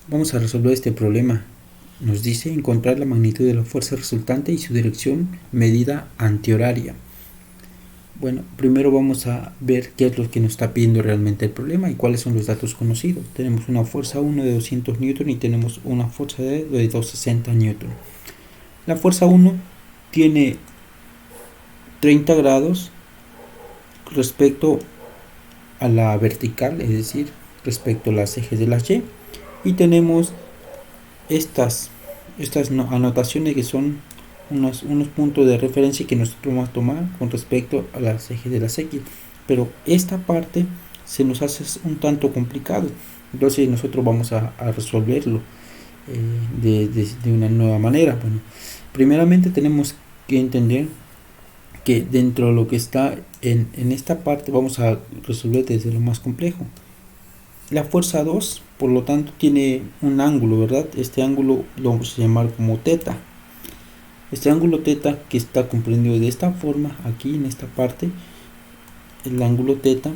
Vamos a resolver este problema. Nos dice encontrar la magnitud de la fuerza resultante y su dirección medida antihoraria. Bueno, primero vamos a ver qué es lo que nos está pidiendo realmente el problema y cuáles son los datos conocidos. Tenemos una fuerza 1 de 200 Newton y tenemos una fuerza de 260 Newton. La fuerza 1 tiene 30 grados respecto a la vertical, es decir, respecto a los ejes de las Y. Y tenemos estas anotaciones que son unos puntos de referencia que nosotros vamos a tomar con respecto a las ejes de las X, pero esta parte se nos hace un tanto complicado, entonces nosotros vamos a resolverlo de una nueva manera. Bueno, primeramente tenemos que entender que dentro de lo que está en esta parte vamos a resolver desde lo más complejo. La fuerza 2, por lo tanto, tiene un ángulo, ¿verdad? Este ángulo lo vamos a llamar como teta. Este ángulo teta, que está comprendido de esta forma, aquí en esta parte, el ángulo teta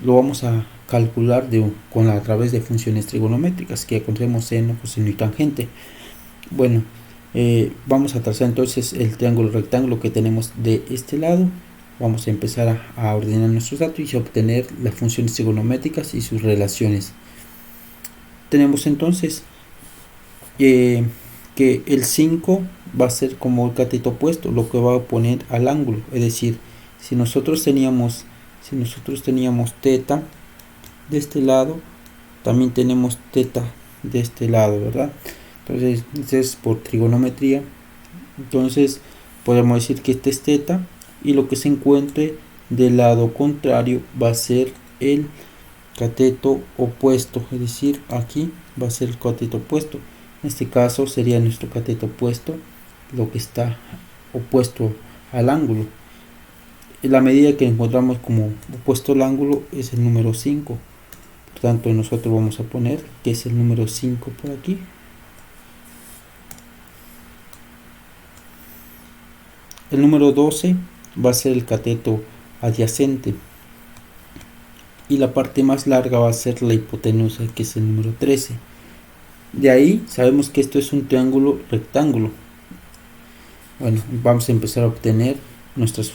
lo vamos a calcular a través de funciones trigonométricas que conocemos seno, coseno y tangente. Bueno, vamos a trazar entonces el triángulo rectángulo que tenemos de este lado. Vamos a empezar a ordenar nuestros datos y a obtener las funciones trigonométricas y sus relaciones. Tenemos entonces que el 5 va a ser como el cateto opuesto, lo que va a oponer al ángulo. Es decir, si nosotros teníamos teta de este lado, también tenemos teta de este lado, ¿verdad? Entonces, es por trigonometría. Entonces, podemos decir que este es teta y lo que se encuentre del lado contrario va a ser el cateto opuesto, es decir, aquí va a ser el cateto opuesto. En este caso sería nuestro cateto opuesto, lo que está opuesto al ángulo. La medida que encontramos como opuesto al ángulo es el número 5. Por tanto, nosotros vamos a poner que es el número 5 por aquí. El número 12 va a ser el cateto adyacente. Y la parte más larga va a ser la hipotenusa, que es el número 13. De ahí sabemos que esto es un triángulo rectángulo. Bueno, vamos a empezar a obtener nuestras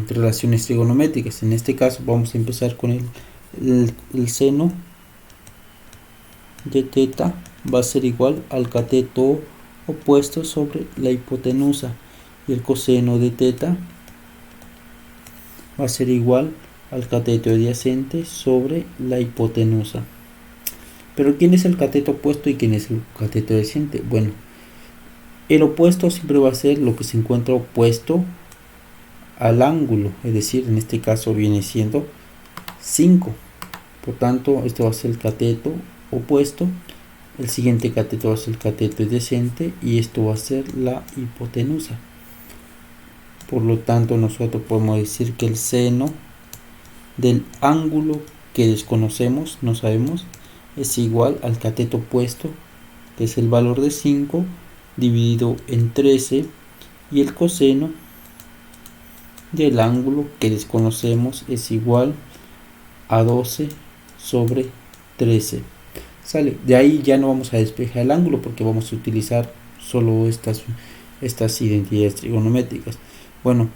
relaciones trigonométricas. En este caso vamos a empezar con el seno de teta va a ser igual al cateto opuesto sobre la hipotenusa, y el coseno de teta va a ser igual al cateto adyacente sobre la hipotenusa. Pero ¿quién es el cateto opuesto y quién es el cateto adyacente? Bueno, el opuesto siempre va a ser lo que se encuentra opuesto al ángulo, es decir, en este caso viene siendo 5. Por tanto, este va a ser el cateto opuesto. El siguiente cateto va a ser el cateto adyacente y esto va a ser la hipotenusa. Por lo tanto, nosotros podemos decir que el seno del ángulo que desconocemos, no sabemos, es igual al cateto opuesto, que es el valor de 5 dividido en 13, y el coseno del ángulo que desconocemos es igual a 12 sobre 13. Sale. De ahí ya no vamos a despejar el ángulo porque vamos a utilizar solo estas identidades trigonométricas. Bueno,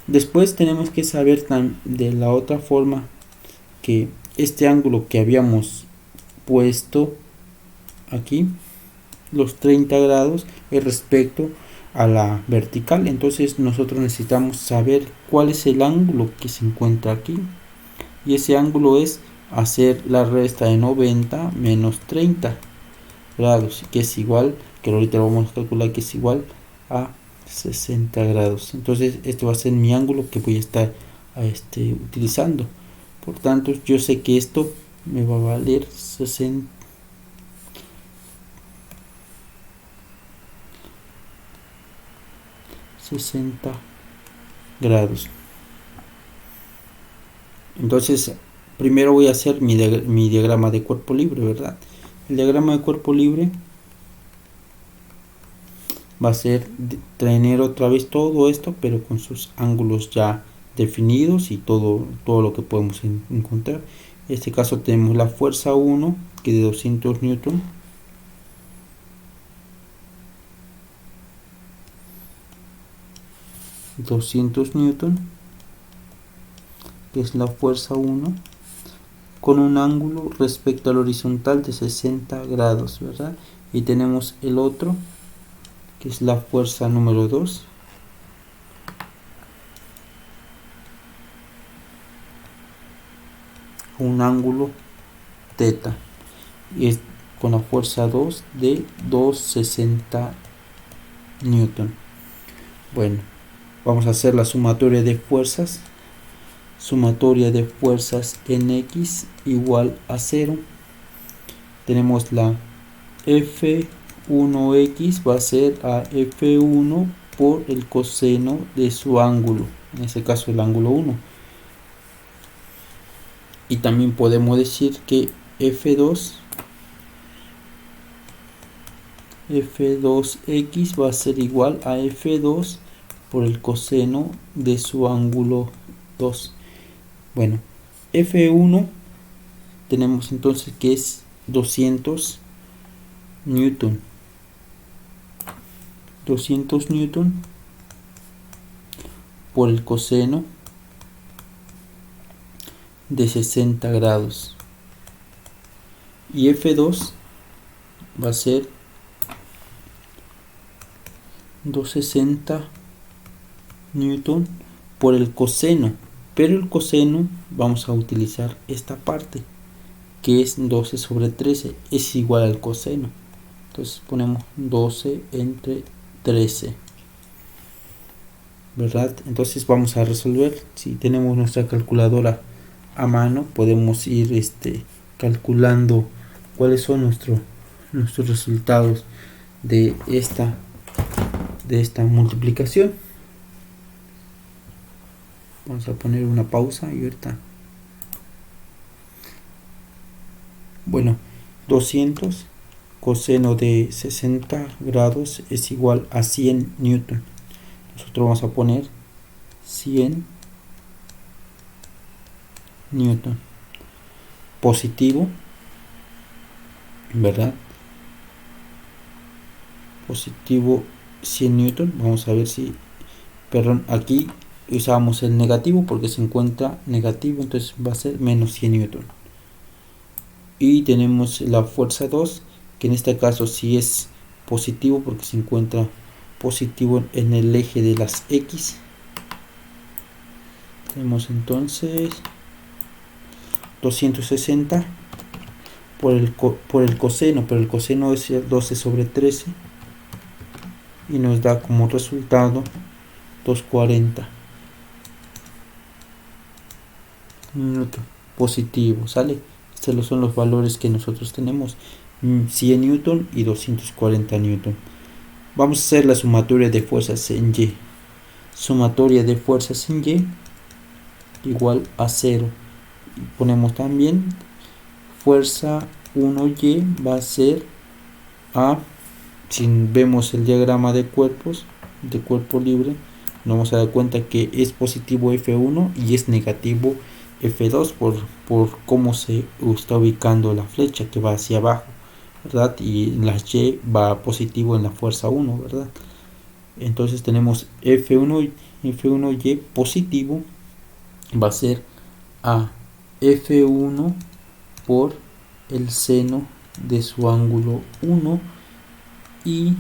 después tenemos que saber de la otra forma que este ángulo que habíamos puesto aquí, los 30 grados, es respecto a la vertical. Entonces nosotros necesitamos saber cuál es el ángulo que se encuentra aquí, y ese ángulo es hacer la resta de 90 menos 30 grados, que es igual, que ahorita lo vamos a calcular, que es igual a 60 grados. Entonces este va a ser mi ángulo que voy a estar utilizando. Por tanto, yo sé que esto me va a valer 60 grados. Entonces, primero voy a hacer mi diagrama de cuerpo libre, ¿verdad? El diagrama de cuerpo libre va a ser tener otra vez todo esto, pero con sus ángulos ya definidos y todo lo que podemos encontrar. En este caso tenemos la fuerza 1 que de 200 newton. Que es la fuerza 1, con un ángulo respecto al horizontal de 60 grados, ¿verdad? Y tenemos el otro, que es la fuerza número 2, un ángulo teta, y es con la fuerza 2 de 260 newton. Bueno, vamos a hacer la sumatoria de fuerzas. Sumatoria de fuerzas en X igual a 0. Tenemos la F1X va a ser a F1 por el coseno de su ángulo, en este caso el ángulo 1. Y también podemos decir que F2X va a ser igual a F2 por el coseno de su ángulo 2. Bueno, F1 tenemos entonces que es 200 newton. 200 newton por el coseno de 60 grados. Y F2 va a ser 260 newton por el coseno. Pero el coseno vamos a utilizar esta parte, que es 12 sobre 13, es igual al coseno. Entonces ponemos 12 entre 13, ¿verdad? Entonces vamos a resolver. Si tenemos nuestra calculadora a mano, podemos ir calculando cuáles son nuestros resultados de esta multiplicación. Vamos a poner una pausa y ahorita. Bueno, 200 coseno de 60 grados es igual a 100 newton. Nosotros vamos a poner 100 newton positivo, ¿verdad? Positivo 100 newton. Vamos a ver si, perdón, aquí usamos el negativo porque se encuentra negativo, entonces va a ser menos 100 newton. Y tenemos la fuerza 2, que en este caso sí es positivo porque se encuentra positivo en el eje de las X. Tenemos entonces 260 por el coseno, pero el coseno es 12 sobre 13 y nos da como resultado 240 minutos positivo, ¿sale? Estos son los valores que nosotros tenemos, 100 newton y 240 newton. Vamos a hacer la sumatoria de fuerzas en Y. Sumatoria de fuerzas en Y igual a 0. Ponemos también fuerza 1Y va a ser a, si vemos el diagrama de cuerpos, de cuerpo libre, nos vamos a dar cuenta que es positivo F1 y es negativo F2 por cómo se está ubicando la flecha, que va hacia abajo, ¿verdad? Y la Y va positivo en la fuerza 1, ¿verdad? Entonces tenemos F1Y positivo va a ser a F1 por el seno de su ángulo 1 y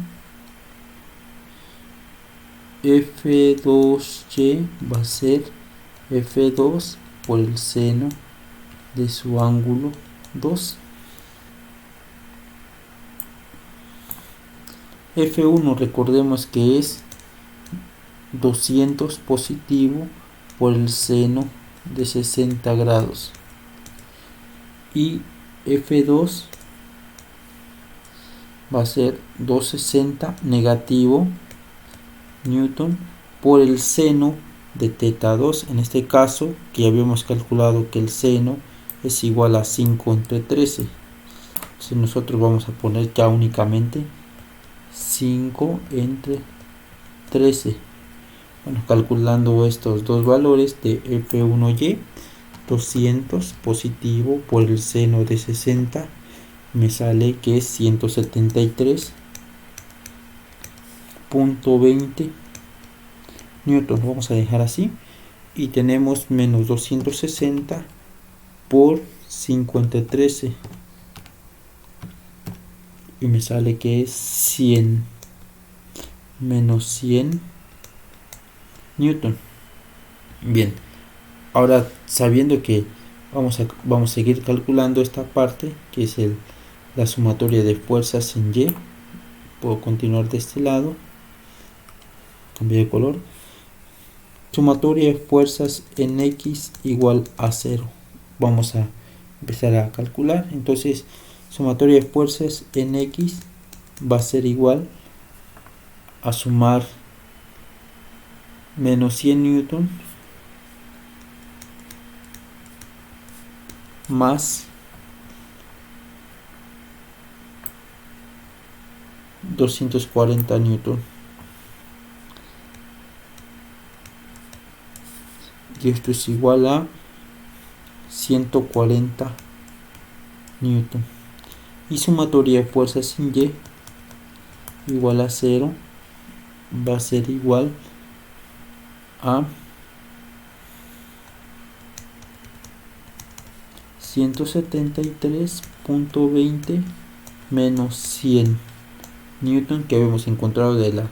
F2Y va a ser F2 por el seno de su ángulo 2. F1 recordemos que es 200 positivo por el seno de 60 grados y F2 va a ser 260 negativo newton por el seno de teta 2, en este caso que habíamos calculado que el seno es igual a 5 entre 13. Entonces nosotros vamos a poner ya únicamente 5 entre 13. Bueno, calculando estos dos valores de F1Y, 200 positivo por el seno de 60 me sale que es 173.20 newton. Lo vamos a dejar así y tenemos menos 260 por 5013 y me sale que es 100 menos 100 newton. Bien, ahora sabiendo que vamos a seguir calculando esta parte que es la sumatoria de fuerzas en Y, puedo continuar de este lado, cambiar de color. Sumatoria de fuerzas en X igual a 0. Vamos a empezar a calcular. Entonces, sumatoria de fuerzas en X va a ser igual a sumar menos 100 newton más 240 newton. Y esto es igual a 140 newton. Y sumatoria de fuerzas en Y igual a 0 va a ser igual a 173.20 menos 100 newton que habíamos encontrado de la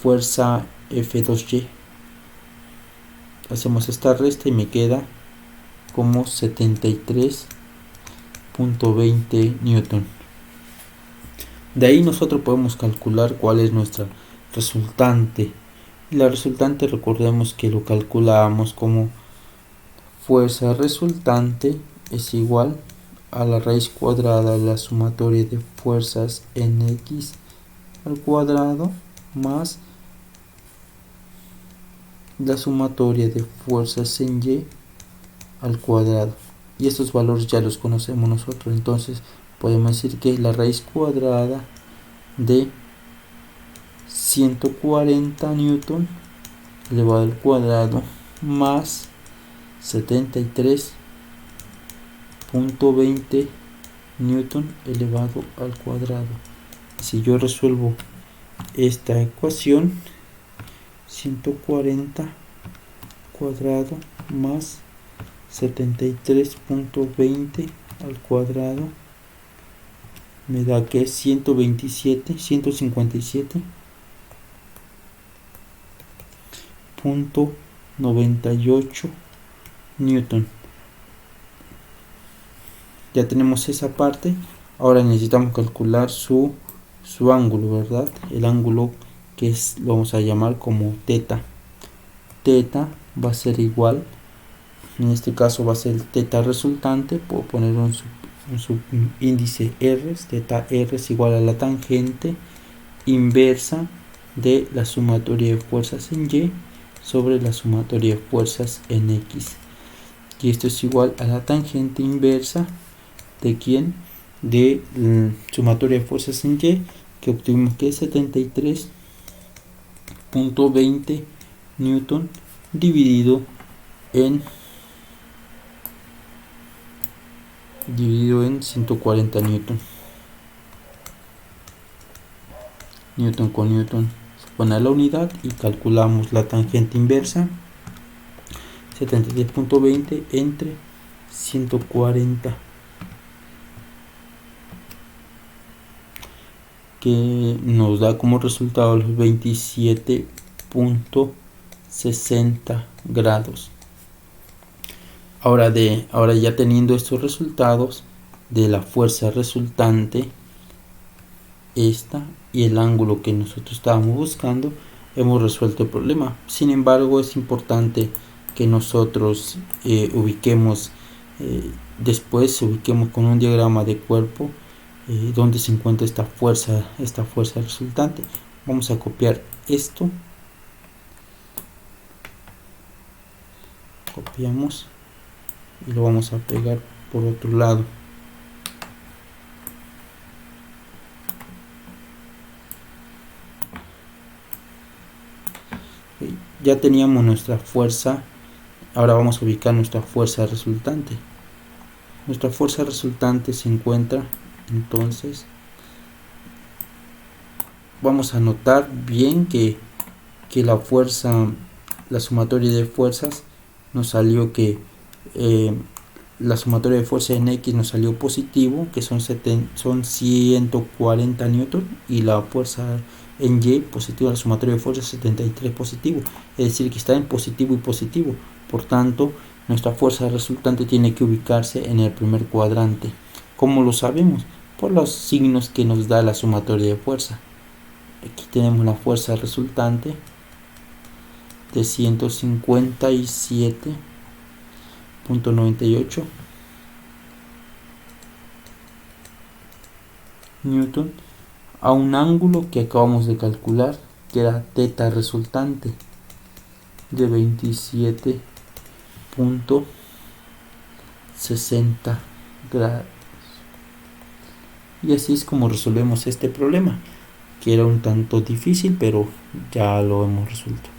fuerza F2Y. Hacemos esta resta y me queda como 73.20 newton. De ahí nosotros podemos calcular cuál es nuestra resultante. Y la resultante, recordemos que lo calculamos como fuerza resultante es igual a la raíz cuadrada de la sumatoria de fuerzas en X al cuadrado más la sumatoria de fuerzas en Y al cuadrado. Y estos valores ya los conocemos nosotros, entonces podemos decir que la raíz cuadrada de 140 newton elevado al cuadrado más 73.20 newton elevado al cuadrado. Si yo resuelvo esta ecuación, 140 cuadrado más 73.20 al cuadrado me da que es 157.98 newton. Ya tenemos esa parte. Ahora necesitamos calcular su ángulo, ¿verdad? El ángulo que lo vamos a llamar como teta. Teta va a ser igual, en este caso va a ser el teta resultante, puedo poner un subíndice R, teta R es igual a la tangente inversa de la sumatoria de fuerzas en Y sobre la sumatoria de fuerzas en X. Y esto es igual a la tangente inversa de ¿quién? De sumatoria de fuerzas en Y, que obtuvimos que es 73.20 newton dividido en 140 newton. Newton con newton se pone a la unidad y calculamos la tangente inversa, 73.20 entre 140, que nos da como resultado los 27.60 grados. Ahora ya teniendo estos resultados de la fuerza resultante, esta y el ángulo que nosotros estábamos buscando, hemos resuelto el problema. Sin embargo, es importante que nosotros ubiquemos con un diagrama de cuerpo donde se encuentra esta fuerza resultante. Vamos a copiar esto, copiamos y lo vamos a pegar por otro lado. Ya teníamos nuestra fuerza, ahora vamos a ubicar nuestra fuerza resultante. Nuestra fuerza resultante se encuentra, entonces vamos a notar bien que la sumatoria de fuerzas nos salió que la sumatoria de fuerza en X nos salió positivo, que son 140 newton, y la fuerza en Y positiva, la sumatoria de fuerza 73 positivo, es decir que está en positivo y positivo. Por tanto, nuestra fuerza resultante tiene que ubicarse en el primer cuadrante. ¿Cómo lo sabemos? Por los signos que nos da la sumatoria de fuerza. Aquí tenemos la fuerza resultante de 157.98 newton a un ángulo que acabamos de calcular, que era teta resultante de 27.60 grados. Y así es como resolvemos este problema, que era un tanto difícil, pero ya lo hemos resuelto.